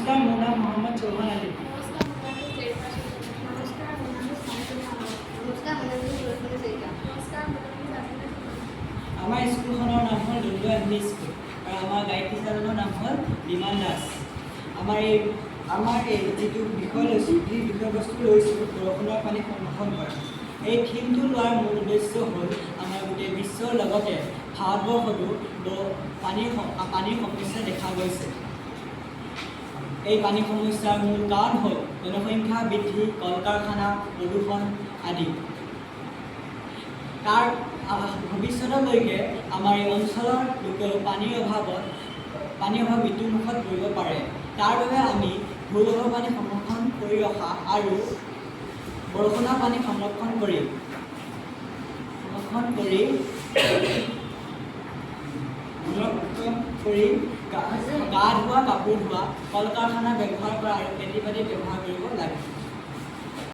নমস্কাৰ, মোৰ নাম মহম্মদ চৌহান আলী। আমাৰ স্কুলখনৰ নাম হ'ল দুৰ্গা এমভি স্কুল আৰু আমাৰ গাইড টিচাৰজনৰ নাম হ'ল বিমান দাস। আমাৰ এই যিটো বিষয় লৈছোঁ, যি বিষয়বস্তু লৈছোঁ বৰষুণৰ পানী সংৰক্ষণ কৰা, এই থিমটো লোৱাৰ মূল উদ্দেশ্য হ'ল আমাৰ গোটেই বিশ্বৰ লগতে ভাৰতবৰ্ষতো পানীৰ সমস্যা দেখা গৈছে। এই পানী সমস্যাৰ মূল কাৰণ হ'ল জনসংখ্যা বৃদ্ধি, কল কাৰখানা, প্ৰদূষণ আদি। তাৰ ভৱিষ্যতলৈকে আমাৰ এই অঞ্চলৰ লোকেও পানীৰ অভাৱ মৃত্যুমুখত পৰিব পাৰে। তাৰ বাবে আমি ভূগৰ্ভ পানী সংৰক্ষণ কৰি ৰখা আৰু বৰষুণৰ পানী সংৰক্ষণ কৰি গা ধোৱা, কাপোৰ ধোৱা, কল কাৰখানা ব্যৱহাৰ কৰা আৰু খেতি বাতিত ব্যৱহাৰ কৰিব লাগে।